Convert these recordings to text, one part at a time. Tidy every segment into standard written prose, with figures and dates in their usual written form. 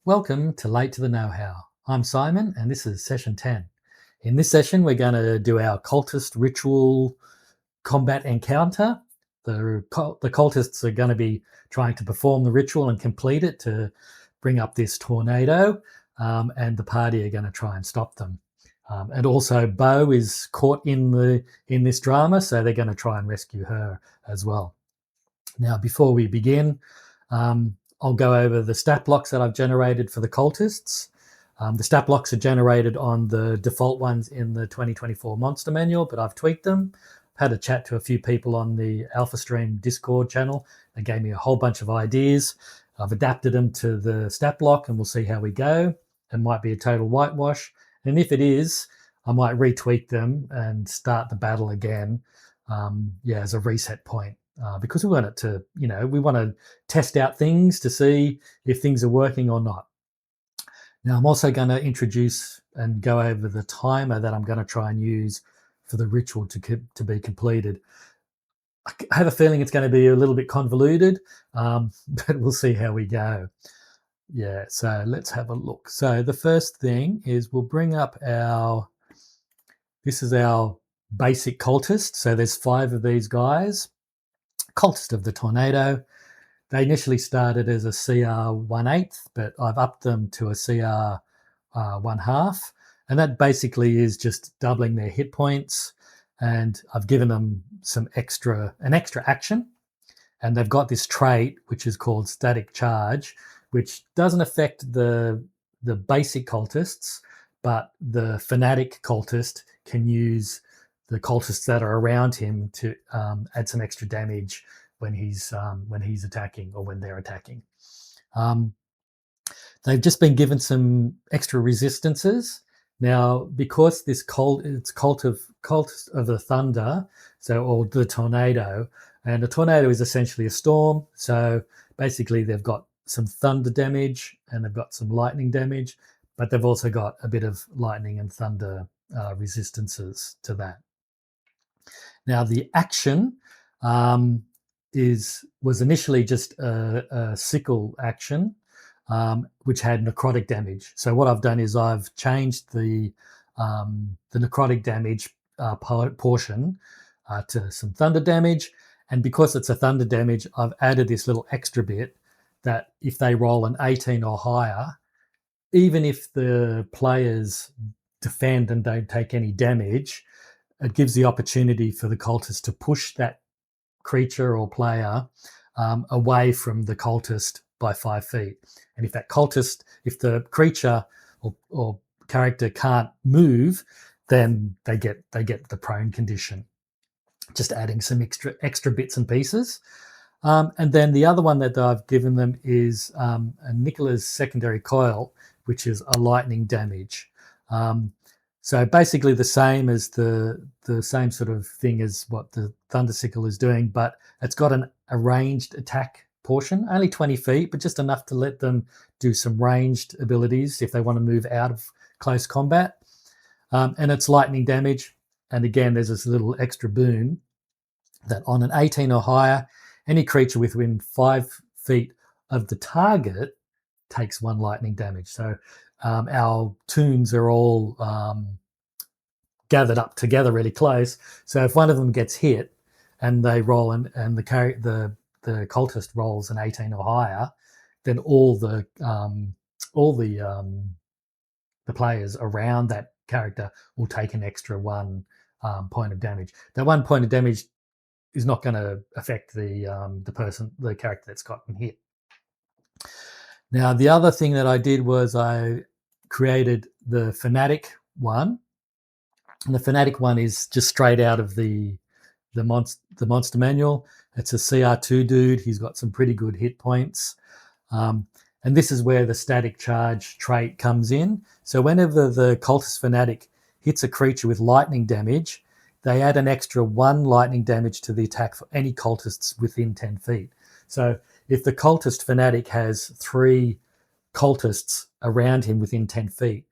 Welcome to Late to the Know-How. I'm Simon and this is session 10. In this session we're going to do our Cultist ritual combat encounter. The Cultists are going to be trying to perform the ritual and complete it to bring up this tornado, and the party are going to try and stop them. And also Bo is caught in this drama, so they're going to try and rescue her as well. Now, before we begin, I'll go over the stat blocks that I've generated for the Cultists. The stat blocks are generated on the default ones in the 2024 Monster Manual, but I've tweaked them. I've had a chat to a few people on the Alpha Stream Discord channel. They gave me a whole bunch of ideas. I've adapted them to the stat block and we'll see how we go. It might be a total whitewash. And if it is, I might retweak them and start the battle again, as a reset point. Because we want it to, we want to test out things to see if things are working or not. Now, I'm also going to introduce and go over the timer that I'm going to try and use for the ritual to be completed. I have a feeling it's going to be a little bit convoluted, but we'll see how we go. Yeah, so let's have a look. So the first thing is we'll bring up this is our basic cultist. So there's 5 of these guys. Cultist of the Tornado. They initially started as a CR 1/8, but I've upped them to a CR 1/2, and that basically is just doubling their hit points. And I've given them an extra action, and they've got this trait which is called Static Charge, which doesn't affect the basic cultists, but the fanatic cultist can use the cultists that are around him to add some extra damage when he's attacking or when they're attacking. They've just been given some extra resistances. Now, because it's Cultist of the Thunder, or the Tornado, and a tornado is essentially a storm. So basically, they've got some thunder damage and they've got some lightning damage, but they've also got a bit of lightning and thunder resistances to that. Now, the action was initially just a sickle action, which had necrotic damage. So what I've done is I've changed the necrotic damage portion to some thunder damage, and because it's a thunder damage, I've added this little extra bit that if they roll an 18 or higher, even if the players defend and don't take any damage, it gives the opportunity for the cultist to push that creature or player away from the cultist by 5 feet. And if the creature or character can't move, then they get the prone condition. Just adding some extra bits and pieces. And then the other one that I've given them is a Nicola's Secondary Coil, which is a lightning damage. So basically the same as the same sort of thing as what the Thunder Sickle is doing, but it's got a ranged attack portion, only 20 feet, but just enough to let them do some ranged abilities if they want to move out of close combat. And it's lightning damage. And again, there's this little extra boon that on an 18 or higher, any creature within 5 feet of the target takes 1 lightning damage. So our toons are all gathered up together really close. So if one of them gets hit and they roll and the cultist rolls an 18 or higher, then all the players around that character will take an extra 1 point of damage. That 1 point of damage is not going to affect the character that's gotten hit. Now, the other thing that I did was I created the Fanatic one. And the Fanatic one is just straight out of the Monster Manual. It's a CR2 dude. He's got some pretty good hit points. And this is where the Static Charge trait comes in. So whenever the Cultist Fanatic hits a creature with lightning damage, they add an extra 1 lightning damage to the attack for any cultists within 10 feet. So if the Cultist Fanatic has 3 cultists around him within 10 feet,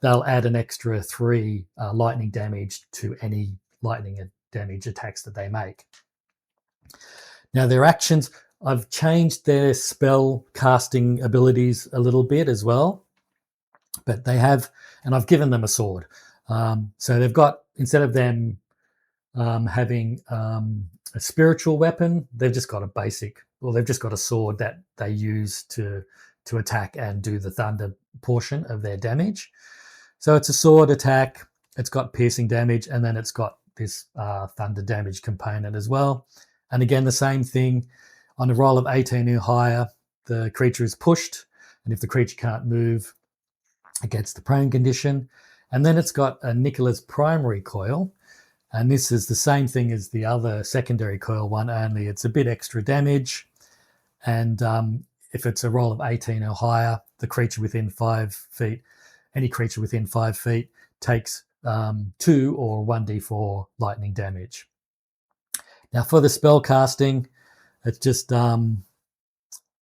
they'll add an extra 3 lightning damage to any lightning damage attacks that they make. Now, their actions, I've changed their spell casting abilities a little bit as well, but they have, and I've given them a sword. So they've got, instead of them having a spiritual weapon, they've just got a basic, well, they've just got a sword that they use to attack and do the thunder portion of their damage. So it's a sword attack, it's got piercing damage, and then it's got this thunder damage component as well. And again, the same thing, on a roll of 18 or higher, the creature is pushed, and if the creature can't move, it gets the prone condition. And then it's got a Nicola's primary coil, and this is the same thing as the other secondary coil one, only it's a bit extra damage. And if it's a roll of 18 or higher, the creature within 5 feet, any creature within 5 feet takes 2 or 1d4 lightning damage. Now for the spell casting, it's just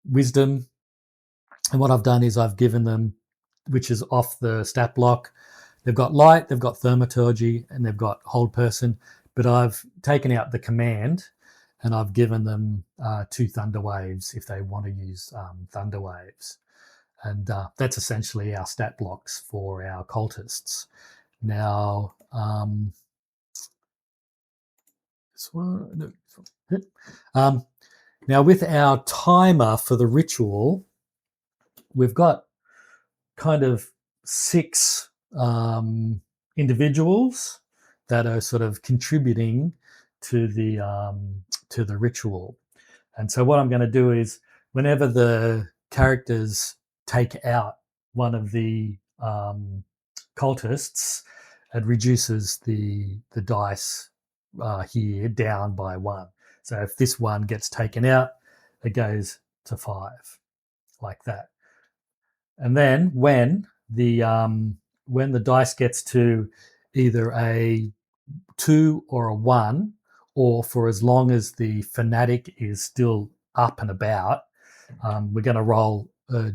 wisdom. And what I've done is I've given them, which is off the stat block, they've got light, they've got thaumaturgy, and they've got hold person, but I've taken out the command and I've given them 2 thunder waves if they want to use thunder waves. And that's essentially our stat blocks for our cultists. Now, now with our timer for the ritual, we've got kind of 6 individuals that are sort of contributing to the ritual. And so what I'm going to do is, whenever the characters take out one of the cultists, it reduces the dice here down by 1. So if this one gets taken out, it goes to 5, like that. And then when the dice gets to either a 2 or a 1, or for as long as the fanatic is still up and about, we're going to roll a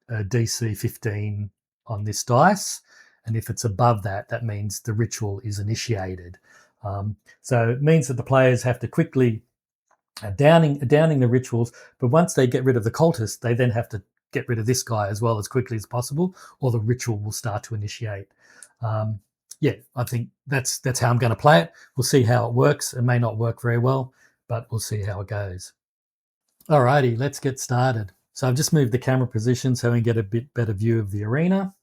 DC 15 on this dice. And if it's above that, that means the ritual is initiated. So it means that the players have to quickly downing the rituals, but once they get rid of the cultist, they then have to get rid of this guy as well as quickly as possible, or the ritual will start to initiate. Yeah, I think that's how I'm going to play it. We'll see how it works. It may not work very well, but we'll see how it goes. Alrighty, let's get started. So I've just moved the camera position so we can get a bit better view of the arena,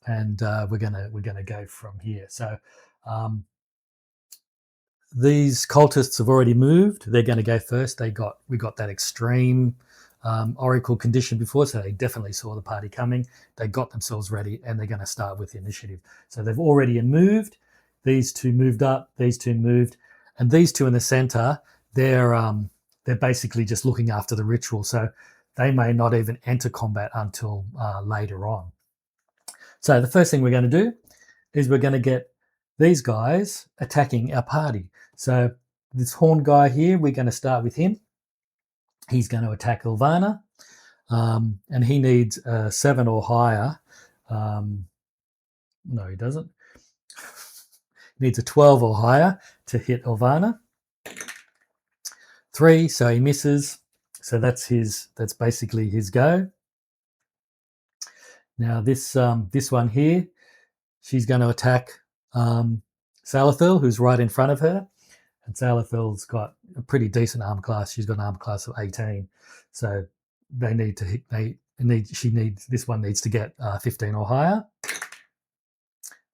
and we're gonna go from here. So these cultists have already moved. They're going to go first. We got that extreme Oracle condition before, so they definitely saw the party coming. They got themselves ready, and they're going to start with the initiative. So they've already moved. These 2 moved up. These 2 moved, and these 2 in the center, they're basically just looking after the ritual. So they may not even enter combat until later on. So the first thing we're going to do is we're going to get these guys attacking our party. So this horn guy here, we're going to start with him. He's going to attack Ilvana, and he needs a 7 or higher. No, he doesn't. He needs a 12 or higher to hit Ilvana. 3, so he misses. So that's basically his go. Now this one here, she's going to attack Salathil, who's right in front of her. And Salathil's got a pretty decent arm class. She's got an arm class of 18. So they need to hit. This one needs to get 15 or higher.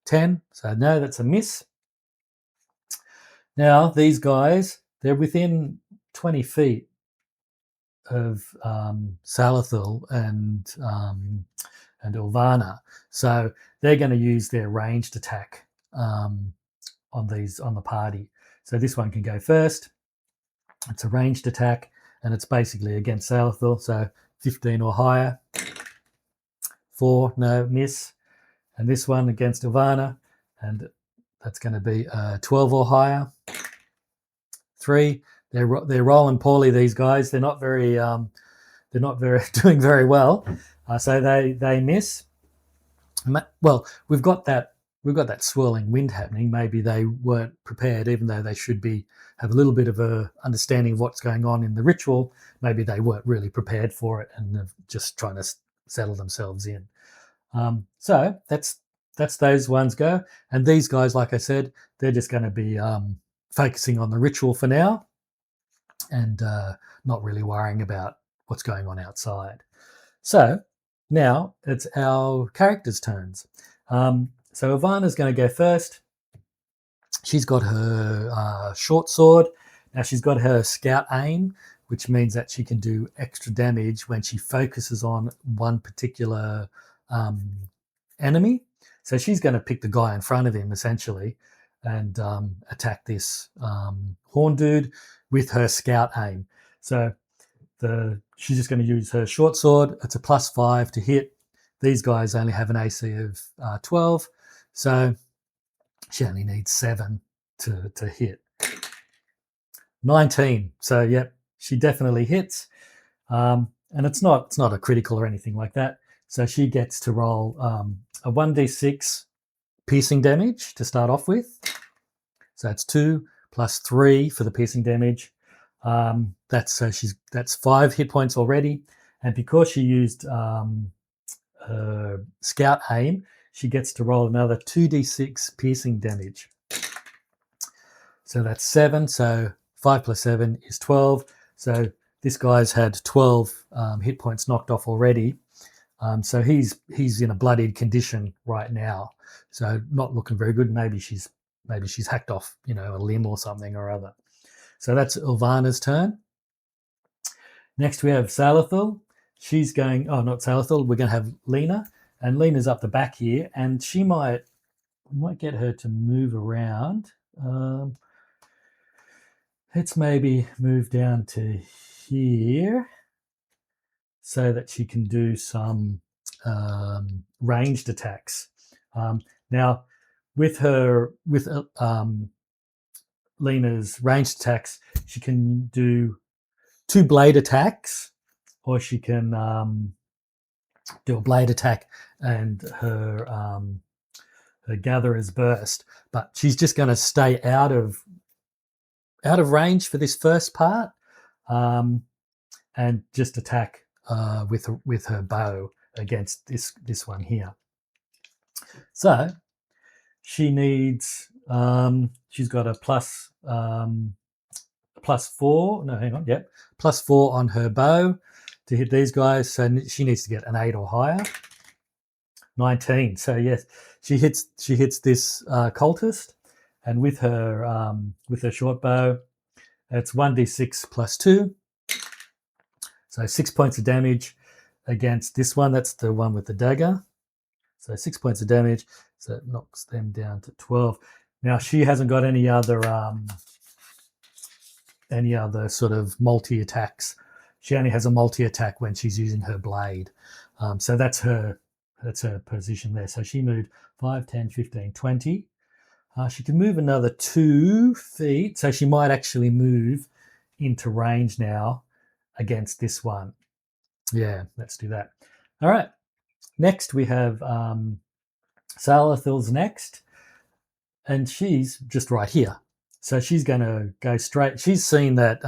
10. So no, that's a miss. Now these guys, they're within 20 feet of Salathil and Ilvana. So they're going to use their ranged attack on the party. So this one can go first. It's a ranged attack, and it's basically against Salathil, so 15 or higher. 4, no, miss. And this one against Ilvana, and that's going to be 12 or higher. 3, they're rolling poorly, these guys. They're not very doing very well. So they miss. Well, we've got that we've got that swirling wind happening. Maybe they weren't prepared, even though they should have a little bit of a understanding of what's going on in the ritual. Maybe they weren't really prepared for it and are just trying to settle themselves in. So that's those ones go. And these guys, like I said, they're just going to be focusing on the ritual for now and not really worrying about what's going on outside. So now it's our characters' turns. So Ivana's going to go first. She's got her short sword. Now she's got her scout aim, which means that she can do extra damage when she focuses on one particular enemy. So she's going to pick the guy in front of him, essentially, and attack this horn dude with her scout aim. So she's just going to use her short sword. It's a +5 to hit. These guys only have an AC of 12, so she only needs 7 to hit. 19. So yep, she definitely hits, and it's not a critical or anything like that. So she gets to roll a 1d6 piercing damage to start off with. So it's 2 + 3 for the piercing damage. That's 5 hit points already, and because she used her scout aim, she gets to roll another 2d6 piercing damage. So that's 7. So 5 + 7 is 12. So this guy's had 12 hit points knocked off already. So he's in a bloodied condition right now. So not looking very good. Maybe she's hacked off, a limb or something or other. So that's Ilvana's turn. Next we have Salathil. She's going, not Salathil, we're going to have Lena. And Lena's up the back here, and we might get her to move around. Let's maybe move down to here so that she can do some ranged attacks. Now, with Lena's ranged attacks, she can do 2 blade attacks, or she can do a blade attack and her gatherer's burst. But she's just going to stay out of range for this first part, and just attack with her bow against this one here. So she needs. She's got a +4. No, hang on. Yep, +4 on her bow to hit these guys. So she needs to get an 8 or higher. 19. So yes, she hits this cultist, and with her short bow, it's 1d6 + 2. So 6 points of damage against this one. That's the one with the dagger. So 6 points of damage. So it knocks them down to 12. Now she hasn't got any other sort of multi attacks. She only has a multi attack when she's using her blade. So that's her position there. So she moved 5, 10, 15, 20. She can move another 2 feet. So she might actually move into range now against this one. Yeah, let's do that. All right. Next we have Salathil's next, and she's just right here. So she's going to go straight. She's seen that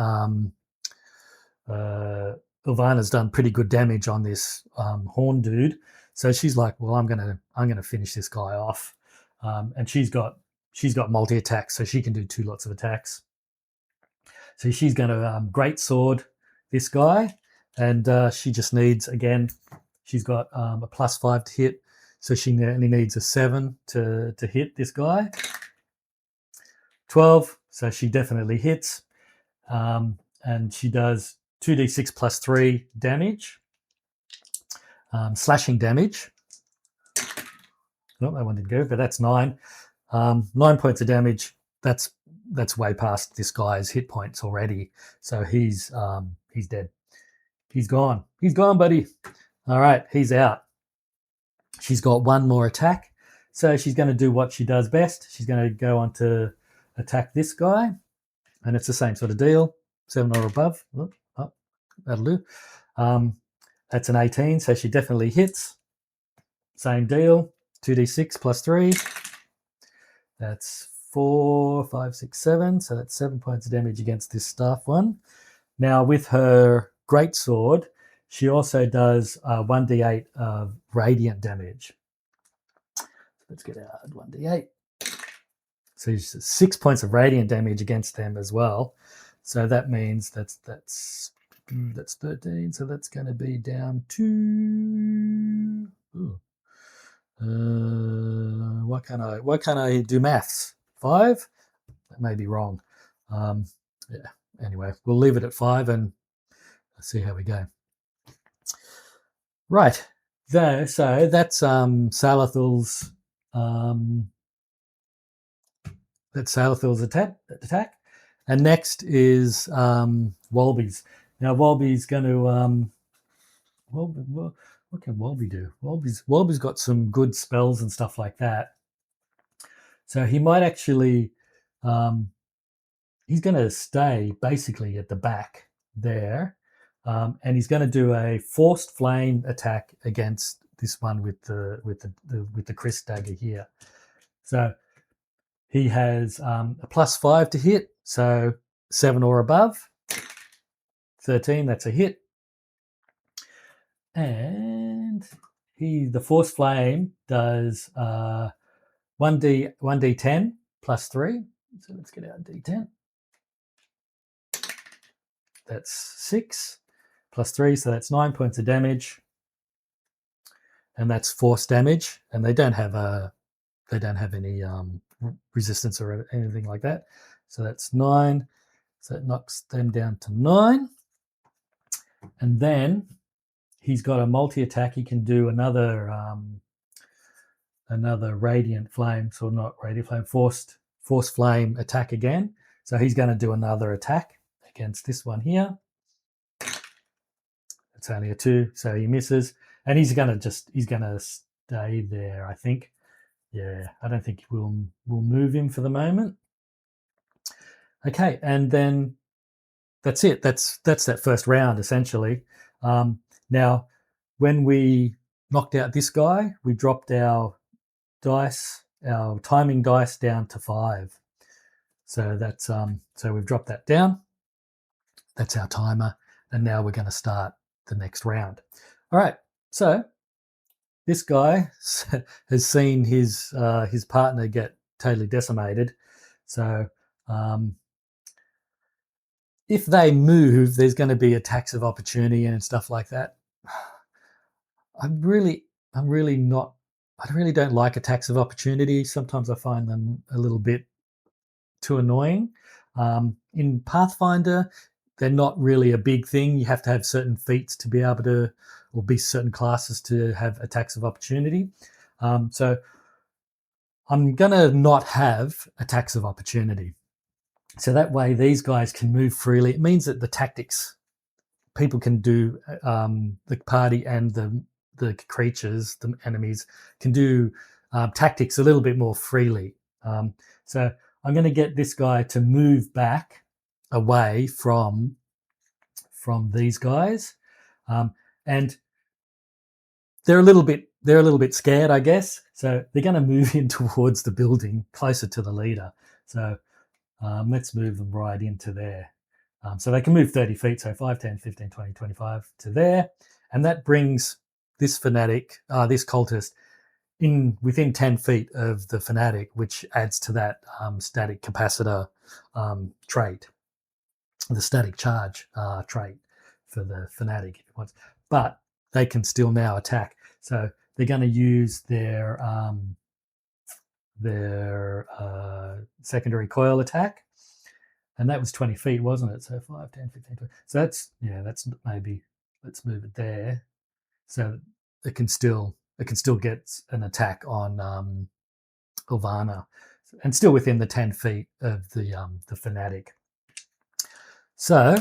Ilvana's done pretty good damage on this horn dude. So she's like, well, I'm gonna finish this guy off. And she's got multi attacks, so she can do 2 lots of attacks. So she's going to great sword this guy, and she just needs, again, she's got a +5 to hit, so she only needs a 7 to hit this guy. 12, so she definitely hits, and she does 2d6 + 3 damage, slashing damage. No, that one didn't go, but that's 9. 9 points of damage. That's way past this guy's hit points already. So he's dead. He's gone. He's gone, buddy. All right, he's out. She's got 1 more attack. So she's going to do what she does best. She's going to go on to attack this guy. And it's the same sort of deal. 7 or above. Oh, that'll do. That's an 18, so she definitely hits. Same deal. 2d6 + 3. That's 4, 5, 6, 7. So that's 7 points of damage against this staff one. Now with her greatsword, she also does 1d8 of radiant damage. Let's get out 1d8. So 6 points of radiant damage against them as well. So that means that's 13. So that's going to be down to. Why can't I do maths? 5? That may be wrong. Yeah. Anyway, we'll leave it at 5 and see how we go. Right. So that's Salathal's attack. And next is Wolby's. Now Wolby's going to what can Wolby do? Wolby's got some good spells and stuff like that. So he might actually he's going to stay basically at the back there. And he's going to do a forced flame attack against this one with the Chris dagger here. So he has a +5 to hit, so 7 or above. 13, that's a hit. And the force flame does 1d10 +3. So let's get out d10. That's 6 +3, so that's 9 points of damage. And that's force damage, and they don't have any resistance or anything like that. So that's 9. So it knocks them down to 9. And then he's got a multi-attack. He can do another radiant flame, so not radiant flame, force flame attack again. So he's going to do another attack against this one here. It's only a 2, so he misses, and he's going to stay there, I think. Yeah, I don't think we'll move him for the moment. Okay, and then that's it. That's that first round essentially. Now, when we knocked out this guy, we dropped our timing dice down to 5. So that's so we've dropped that down. That's our timer, and now we're going to start the next round. All right, so this guy has seen his partner get totally decimated. So if they move, there's going to be attacks of opportunity and stuff like that. I really don't like attacks of opportunity. Sometimes I find them a little bit too annoying. In Pathfinder, they're not really a big thing. You have to have certain feats to be able to, or be certain classes to have attacks of opportunity. So I'm going to not have attacks of opportunity. So that way these guys can move freely. It means that the tactics, people can do, the party and the creatures, the enemies, can do tactics a little bit more freely. So I'm going to get this guy to move back away from these guys, and they're a little bit scared, I guess. So they're going to move in towards the building, closer to the leader. So let's move them right into there. So they can move 30 feet, so 5, 10, 15, 20, 25 to there. And that brings this this cultist, within 10 feet of the fanatic, which adds to that static capacitor trait, the static charge trait for the fanatic if it wants. But they can still now attack. So they're going to use their secondary coil attack. And that was 20 feet, wasn't it? So 5, 10, 15, 20. So that's maybe, let's move it there. So it can still get an attack on Ilvana, and still within the 10 feet of the fanatic. So,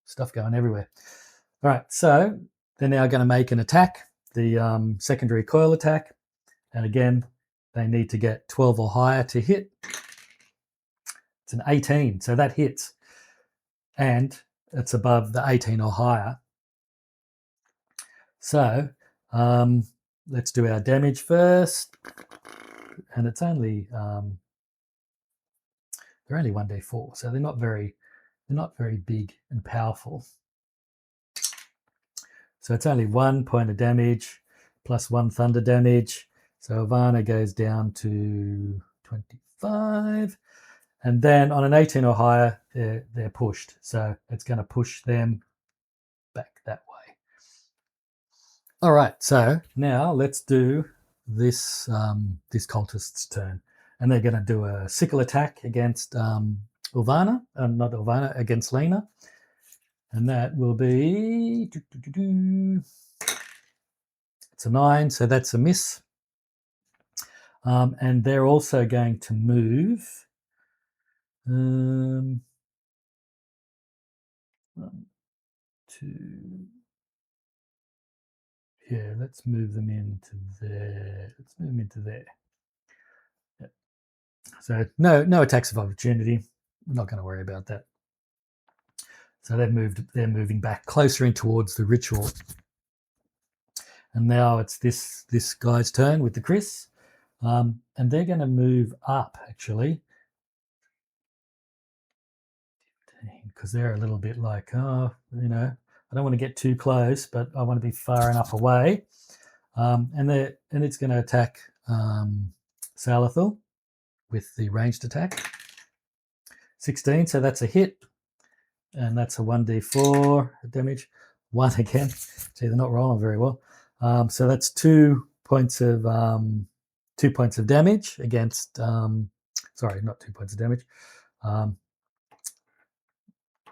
stuff going everywhere. All right, so they're now going to make an attack, the secondary coil attack. And again, they need to get 12 or higher to hit. It's an 18, so that hits. And it's above the 18 or higher. So let's do our damage first. and it's only they're only 1d4, so they're not very big and powerful. So it's only 1 point of damage plus 1 thunder damage. So Ivana goes down to 25. And then on an 18 or higher, they're pushed. So it's going to push them back that way. All right, so now let's do this this cultist's turn. And they're going to do a sickle attack against Ilvana, not Ilvana, against Lena. And that will be... It's a 9, so that's a miss. And they're also going to move... 1, 2... Yeah, let's move them into there. Let's move them into there. Yep. So no attacks of opportunity. We're not going to worry about that. So they're moving back closer in towards the ritual. And now it's this guy's turn with the Chris. And they're going to move up, actually. Because they're a little bit like, oh, you know, I don't want to get too close, but I want to be far enough away. And it's going to attack Salathil with the ranged attack. 16, so that's a hit. And that's a 1d4 damage. 1 again. See, they're not rolling very well. So that's 2 points of damage against. Sorry, not 2 points of damage.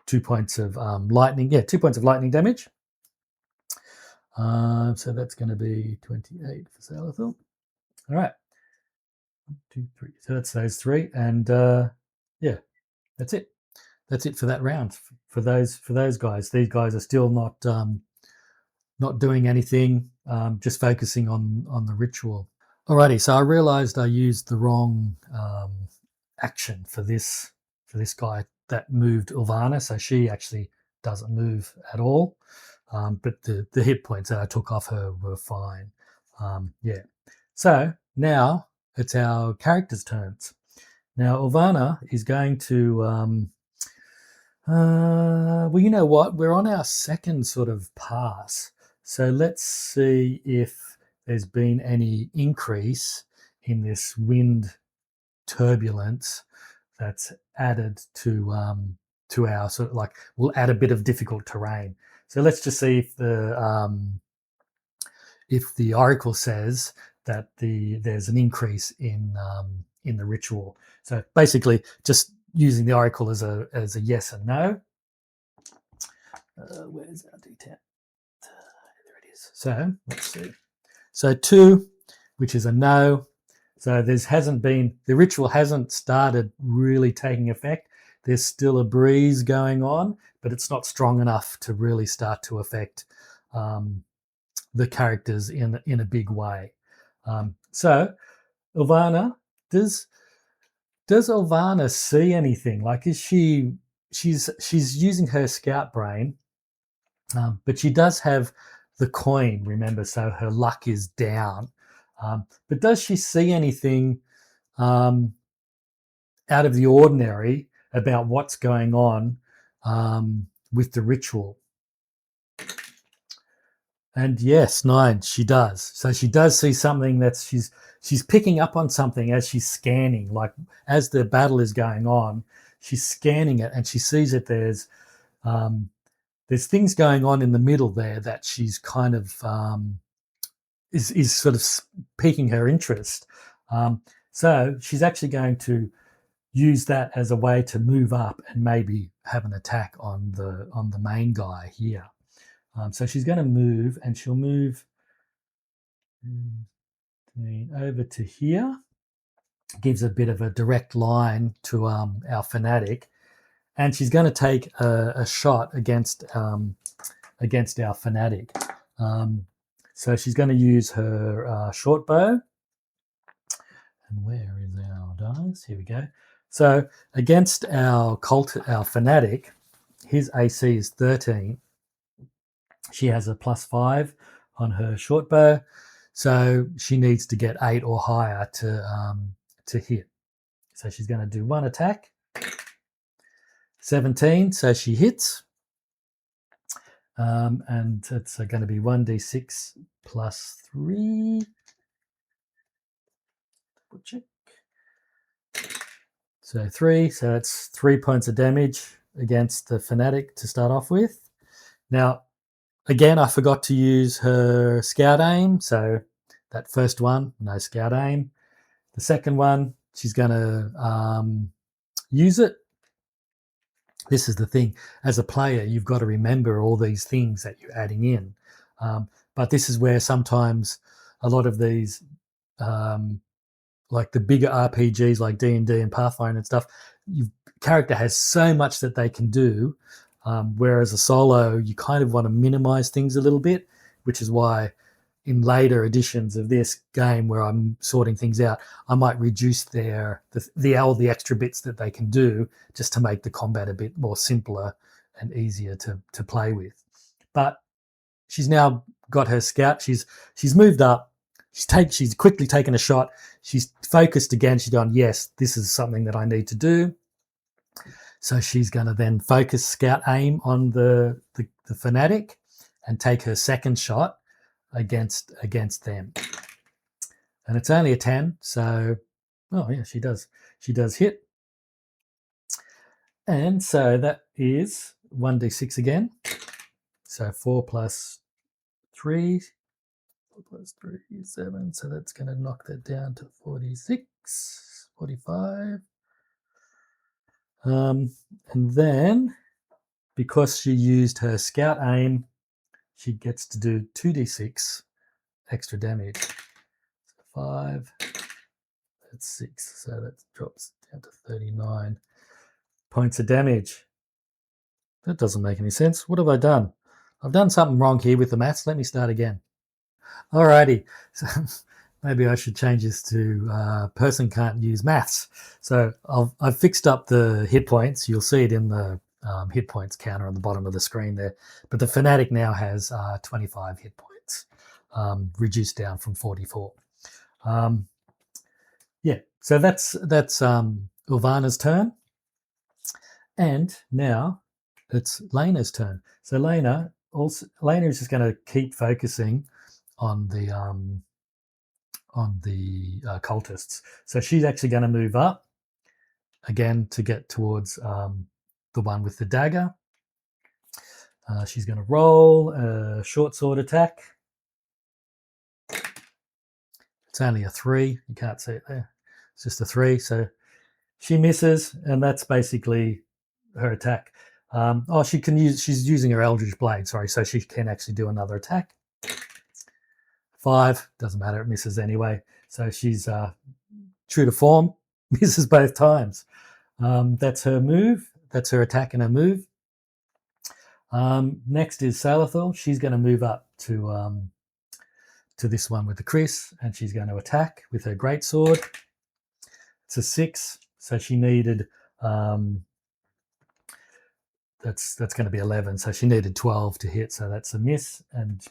2 points of lightning. Yeah, 2 points of lightning damage. So that's going to be 28 for Salathil. All right. 1, 2, 3. So that's those 3, and yeah, that's it. That's it for that round. For those guys, these guys are still not doing anything. Just focusing on the ritual. Alrighty. So I realised I used the wrong action for this guy that moved Ilvana. So she actually doesn't move at all. But the hit points that I took off her were fine. Yeah. So now it's our characters' turns. Now Ilvana is going to... well, you know what? We're on our second sort of pass. So let's see if there's been any increase in this wind turbulence that's added to our sort of like, we'll add a bit of difficult terrain. So let's just see if the Oracle says that there's an increase in the ritual. So basically, just using the Oracle as a yes and no. Where's our D10? There it is. So let's see. So 2, which is a no. So the ritual hasn't started really taking effect. There's still a breeze going on, but it's not strong enough to really start to affect the characters in a big way. So Ilvana, does Ilvana see anything? Like, is she's using her scout brain, but she does have the coin, remember, so her luck is down. But does she see anything out of the ordinary about what's going on with the ritual? And yes, 9, she does. So she does see something that she's picking up on something as she's scanning. Like, as the battle is going on, she's scanning it and she sees that there's things going on in the middle there that she's kind of is sort of piquing her interest. So she's actually going to use that as a way to move up and maybe have an attack on the main guy here. So she's going to move, and she'll move over to here. Gives a bit of a direct line to our fanatic, and she's going to take a shot against our fanatic. So she's going to use her short bow. And where is our dice? Here we go. So against our fanatic, his AC is 13. She has a +5 on her short bow. So she needs to get 8 or higher to hit. So she's going to do 1 attack. 17, so she hits. And it's going to be 1d6 plus 3. Double check. So 3, so it's 3 points of damage against the Fanatic to start off with. Now, again, I forgot to use her Scout Aim, so that first one, no Scout Aim. The second one, she's going to use it. This is the thing. As a player, you've got to remember all these things that you're adding in. But this is where sometimes a lot of these, like the bigger RPGs like D&D and Pathfinder and stuff, character has so much that they can do, whereas a solo, you kind of want to minimize things a little bit, which is why in later editions of this game where I'm sorting things out, I might reduce all the extra bits that they can do just to make the combat a bit more simpler and easier to play with. But she's now got her scout. She's moved up. She's quickly taken a shot. She's focused again. She's gone, yes, this is something that I need to do. So she's going to then focus scout aim on the Fanatic and take her second shot against them. And it's only a 10, so oh yeah, she does hit. And so that is 1d6 again. So 4 plus 3, 4 plus 3 is 7, so that's going to knock that down to 46, 45. And then, because she used her scout aim, she gets to do 2d6 extra damage. So 5, that's 6, so that drops down to 39 points of damage. That doesn't make any sense. What have I done? I've done something wrong here with the maths. Let me start again. Alrighty, so maybe I should change this to person can't use maths. So I've fixed up the hit points. You'll see it in the hit points counter on the bottom of the screen there. But the Fanatic now has 25 hit points, reduced down from 44. Yeah, so that's Ilvana's turn. And now it's Lena's turn. So Lena is just going to keep focusing on the cultists. So she's actually going to move up again to get towards the one with the dagger. She's going to roll a short sword attack. It's only a 3. You can't see it there. It's just a 3. So she misses, and that's basically her attack. She's using her Eldritch Blade, sorry, so she can actually do another attack. 5, doesn't matter, it misses anyway. So she's true to form, misses both times. That's her move. That's her attack and her move. Next is Salathiel. She's going to move up to this one with the Chris, and she's going to attack with her greatsword. It's a 6, so she needed that's going to be 11, so she needed 12 to hit, so that's a miss,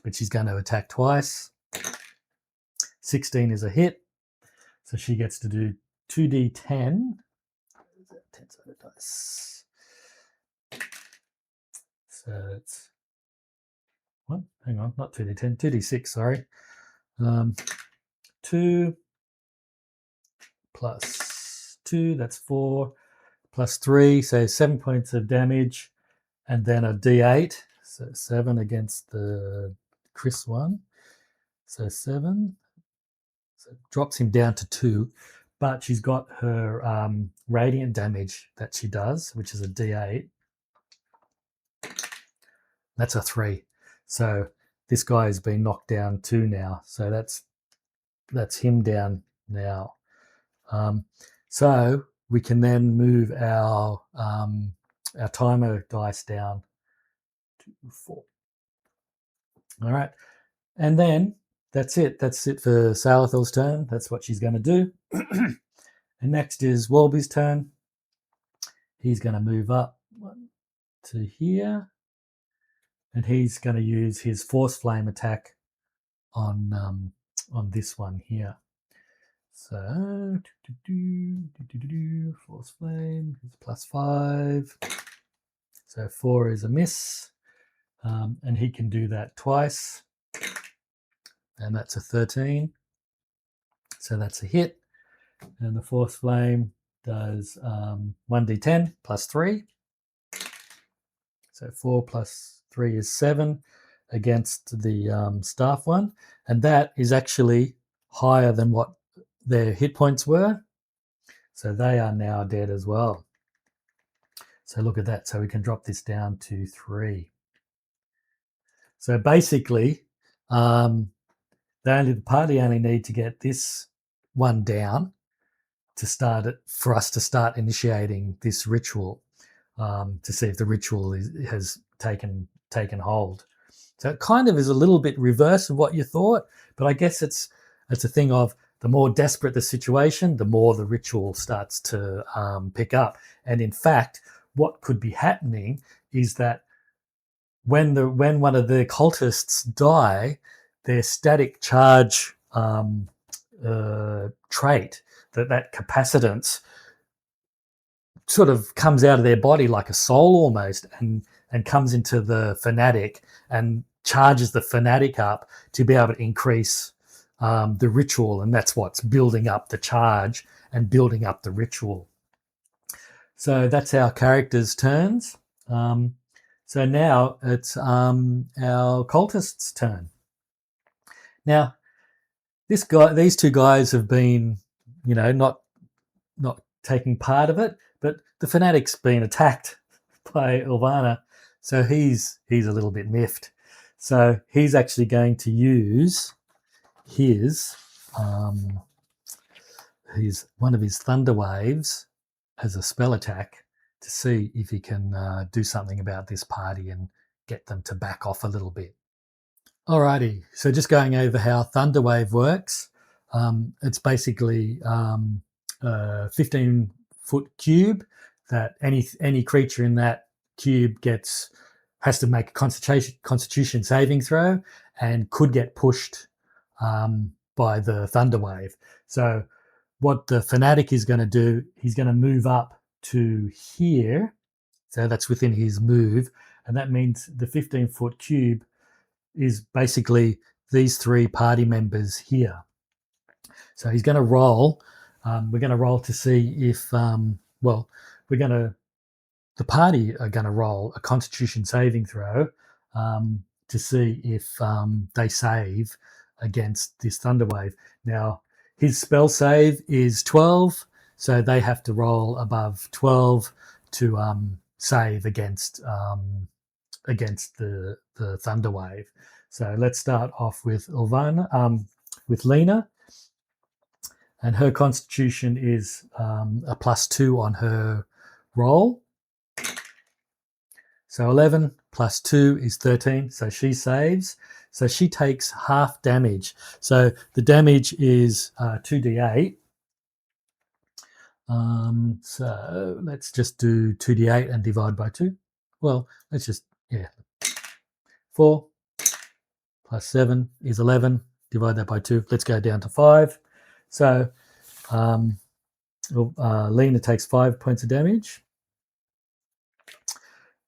but she's going to attack twice. 16 is a hit, so she gets to do 2d10. 10 sided dice. So it's what? Hang on, not 2d10, 2d6. Sorry. 2 plus 2, that's 4, plus 3, so 7 points of damage, and then a d8, so 7 against the Chris one, so 7, so it drops him down to 2, but she's got her radiant damage that she does, which is a d8. That's a 3, so this guy has been knocked down 2 now, so that's him down now. So we can then move our timer dice down to 4. All right, and then that's it. That's it for Salathiel's turn. That's what she's going to do. And next is Walby's turn. He's going to move up to here, and he's going to use his Force Flame attack on on this one here. So force flame is +5. So 4 is a miss, and he can do that twice, and that's a 13. So that's a hit. And the force flame does 1d10 +3. So 4 plus 3 is 7 against the staff one. And that is actually higher than what their hit points were. So they are now dead as well. So look at that. So we can drop this down to 3. So basically, the party only need to get this one down to start it, for us to start initiating this ritual, to see if the ritual has taken hold. So it kind of is a little bit reverse of what you thought, but I guess it's a thing of the more desperate the situation, the more the ritual starts to pick up. And in fact, what could be happening is that when one of the cultists die, their static charge trait, that capacitance, sort of comes out of their body like a soul almost, and comes into the fanatic and charges the fanatic up to be able to increase the ritual, and that's what's building up the charge and building up the ritual. So that's our characters' turns. So now it's our cultist's turn. Now, these two guys have been, not taking part of it, but the fanatic's been attacked by Ilvana, so he's a little bit miffed. So he's actually going to use his one of his thunder waves as a spell attack to see if he can do something about this party and get them to back off a little bit. Alrighty, so just going over how thunder wave works. It's basically a 15-foot cube that any creature in that cube has to make a constitution saving throw and could get pushed by the thunder wave. So what the fanatic is going to do, he's going to move up to here. So that's within his move. And that means the 15-foot cube is basically these 3 party members here. So he's going to roll. We're going to roll to see if, the party are going to roll a constitution saving throw to see if they save against this thunder wave. Now, his spell save is 12, so they have to roll above 12 to save against the thunder wave. So let's start off with with Lena, and her constitution is a +2 on her roll. So 11 plus 2 is 13, so she saves. So she takes half damage. So the damage is 2d8. So let's just do 2d8 and divide by 2. Well, let's just, 4 plus 7 is 11. Divide that by 2. Let's go down to 5. So Lena takes 5 points of damage.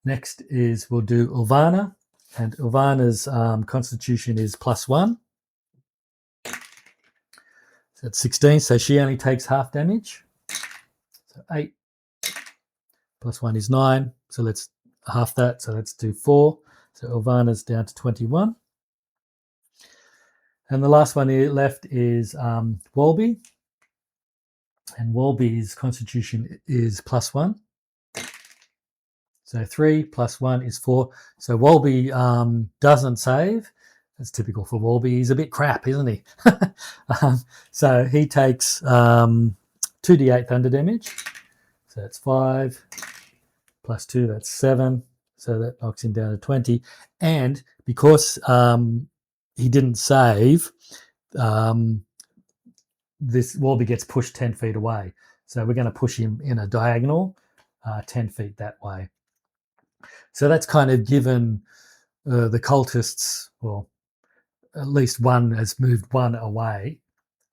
Next is we'll do Ilvana, and Ilvana's constitution is +1. So that's 16, so she only takes half damage. So 8 plus 1 is 9, so let's half that, so let's do 4. So Ilvana's down to 21. And the last one here left is Walby, and Walby's constitution is +1. So 3 plus 1 is 4. So Walby doesn't save. That's typical for Walby. He's a bit crap, isn't he? So he takes 2d8 thunder damage. So that's 5 plus 2, that's 7. So that knocks him down to 20. And because he didn't save, this Walby gets pushed 10 feet away. So we're going to push him in a diagonal 10 feet that way. So that's kind of given the cultists, at least one has moved one away.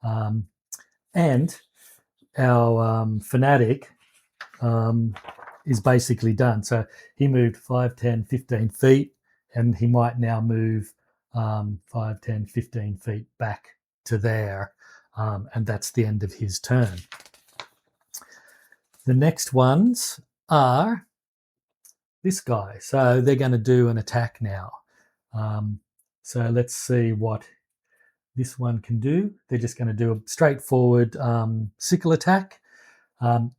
And our fanatic is basically done. So he moved 5, 10, 15 feet, and he might now move 5, 10, 15 feet back to there. And that's the end of his turn. The next ones are this guy. So they're going to do an attack now. So let's see what this one can do. They're just going to do a straightforward sickle attack. And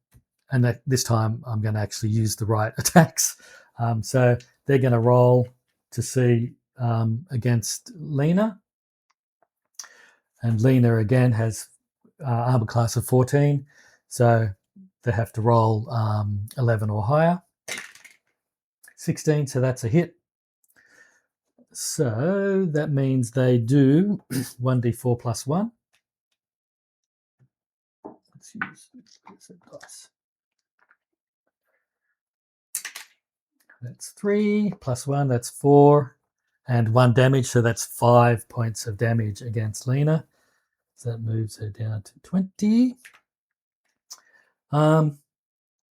this time I'm going to actually use the right attacks. So they're going to roll to see against Lena. And Lena again has armor class of 14. So they have to roll 11 or higher. 16, so that's a hit. So that means they do 1d4 plus 1. Let's use that dice. That's 3 plus 1, that's 4. And 1 damage, so that's 5 points of damage against Lena. So that moves her down to 20. And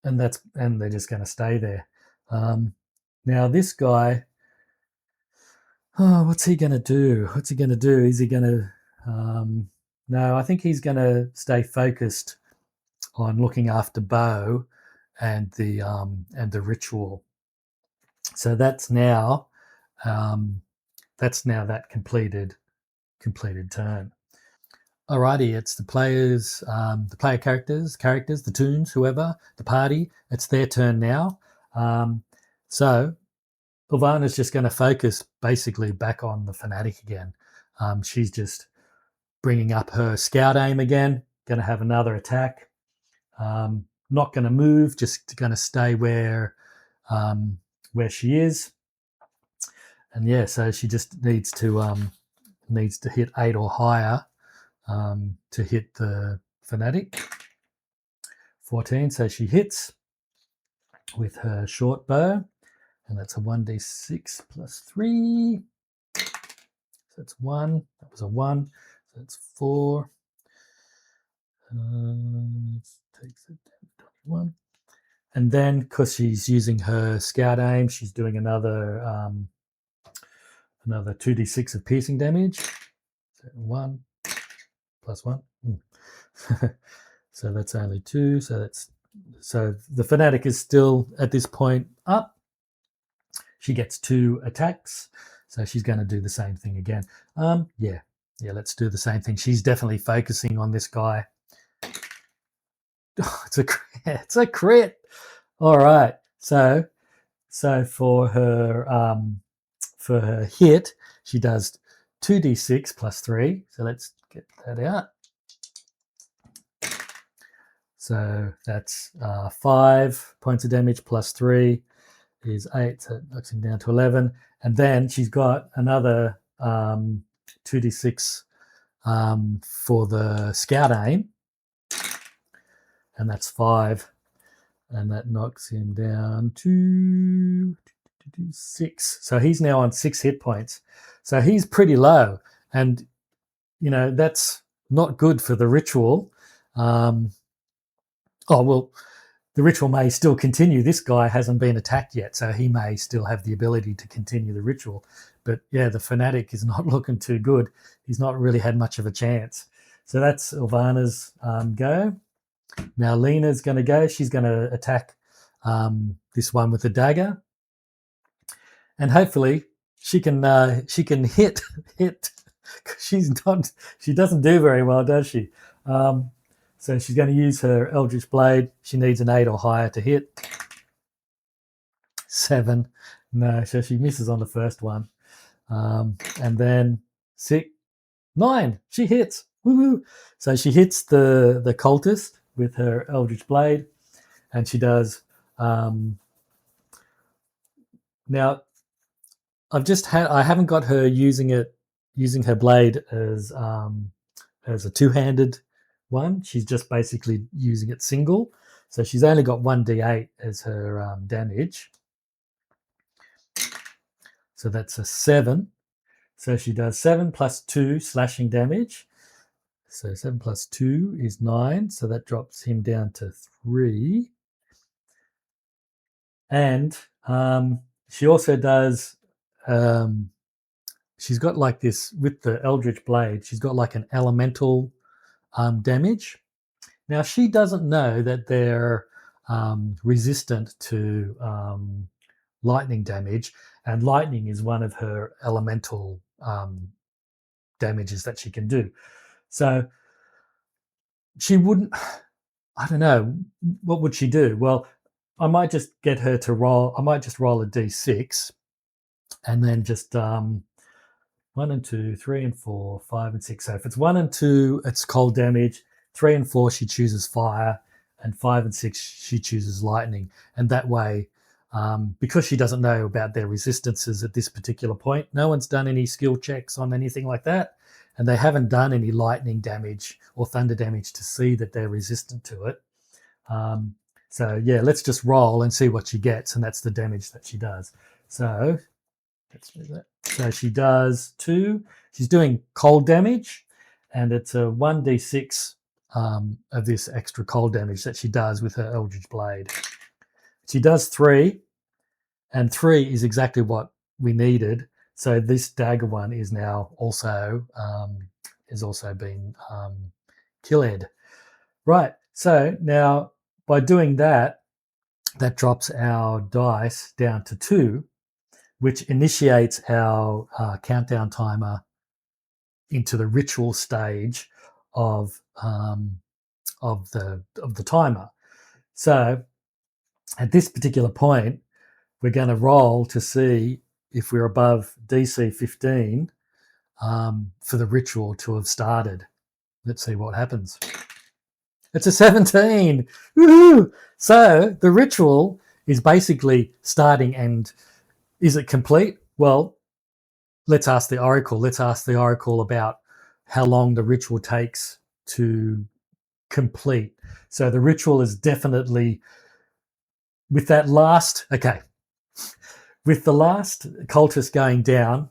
they're just going to stay there. Now this guy, what's he going to do? What's he going to do? Is he going to? No, I think he's going to stay focused on looking after Bo and the ritual. So that's now that completed turn. Alrighty, it's the players, the player characters, the toons, whoever, the party. It's their turn now. So Ilvana's just going to focus basically back on the fanatic again. She's just bringing up her scout aim again. Going to have another attack. Not going to move, just going to stay where she is. And yeah, so she just needs to hit 8 or higher to hit the fanatic. 14, so she hits with her short bow, and that's a 1d6 plus 3. So that's 1. That was a 1. So that's 4. Takes it down to 21. And then, because she's using her scout aim, she's doing another 2d6 of piercing damage. So 1 plus 1. So that's only 2. So the fanatic is still at this point up. She gets 2 attacks. So she's going to do the same thing again. Yeah, let's do the same thing. She's definitely focusing on this guy. Oh, it's a crit. All right. So for her hit, she does 2d6 plus 3. So let's get that out. So that's 5 points of damage plus 3 is 8. So it knocks him down to 11. And then she's got another 2d6 for the scout aim. And that's 5. And that knocks him down to 6. So he's now on 6 hit points. So he's pretty low. And, that's not good for the ritual. The ritual may still continue. This guy hasn't been attacked yet, so he may still have the ability to continue the ritual. But yeah, the fanatic is not looking too good. He's not really had much of a chance. So that's Ilvana's go. Now Lena's going to go. She's going to attack this one with a dagger, and hopefully she can hit. She doesn't do very well, does she? So she's going to use her Eldritch Blade. She needs an 8 or higher to hit. 7. No, so she misses on the first one. And then 6. 9. She hits. Woohoo! So she hits the cultist with her Eldritch Blade, and she does. Now, I haven't got her using her blade as a two-handed one. She's just basically using it single. So she's only got 1d8 as her damage. So that's a 7. So she does 7 plus 2 slashing damage. So 7 plus 2 is 9. So that drops him down to 3. And she also does, she's got like this, with the Eldritch Blade, she's got like an elemental damage. Now, she doesn't know that they're resistant to lightning damage, and lightning is one of her elemental damages that she can do. So she wouldn't, I don't know, what would she do? Well, I might just get her to roll, I might just roll a d6 and then just 1 and 2, 3 and 4, 5 and 6. So if it's 1 and 2, it's cold damage. 3 and 4, she chooses fire, and 5 and 6, she chooses lightning. And that way, because she doesn't know about their resistances at this particular point, no one's done any skill checks on anything like that, and they haven't done any lightning damage or thunder damage to see that they're resistant to it. So yeah, let's just roll and see what she gets, and that's the damage that she does. So let's do that. So she does 2. She's doing cold damage, and it's a 1d6 of this extra cold damage that she does with her Eldritch Blade. She does 3, and 3 is exactly what we needed. So this dagger one is now also been killed. Right. So now by doing that, that drops our dice down to 2, which initiates our countdown timer into the ritual stage of the timer. So at this particular point, we're going to roll to see if we're above DC 15 for the ritual to have started. Let's see what happens. It's a 17. Woo-hoo! So the ritual is basically starting, and is it complete? Well, let's ask the Oracle. Let's ask the Oracle about how long the ritual takes to complete. So the ritual is definitely, with that last, with the last cultist going down,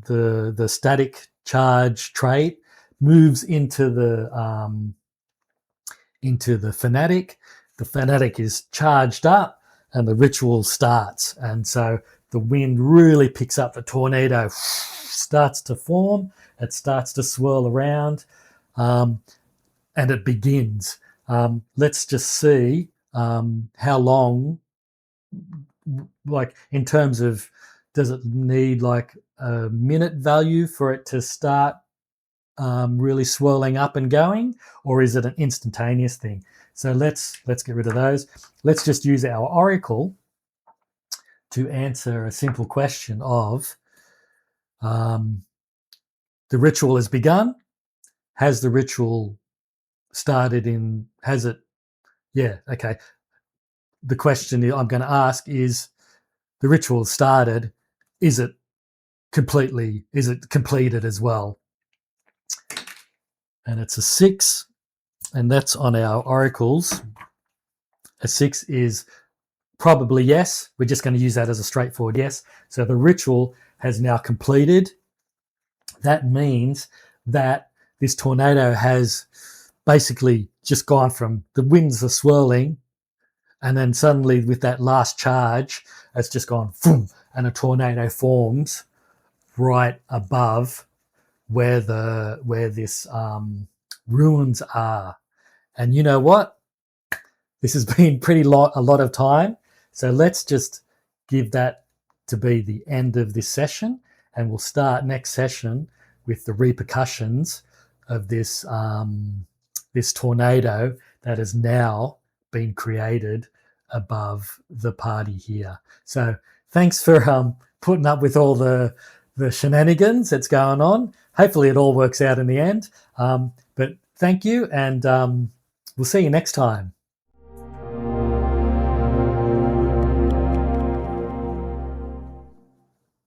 the static charge trait moves into the fanatic. The fanatic is charged up, and the ritual starts. And so the wind really picks up. The tornado starts to form. It starts to swirl around, and it begins. Let's just see how long, like in terms of, does it need like a minute value for it to start really swirling up and going, or is it an instantaneous thing? So let's get rid of those. Let's just use our Oracle to answer a simple question of the ritual has begun. Has the ritual started in, has it? Yeah, okay. The question I'm going to ask is, the ritual started, is it completed as well? And it's a 6, and that's on our oracles. A 6 is probably yes. We're just going to use that as a straightforward yes. So the ritual has now completed. That means that this tornado has basically just gone from, the winds are swirling, and then suddenly with that last charge, it's just gone boom, and a tornado forms right above where this ruins are. And you know what? This has been a lot of time. So let's just give that to be the end of this session, and we'll start next session with the repercussions of this this tornado that has now been created above the party here. So thanks for putting up with all the shenanigans that's going on. Hopefully it all works out in the end. But thank you, and we'll see you next time.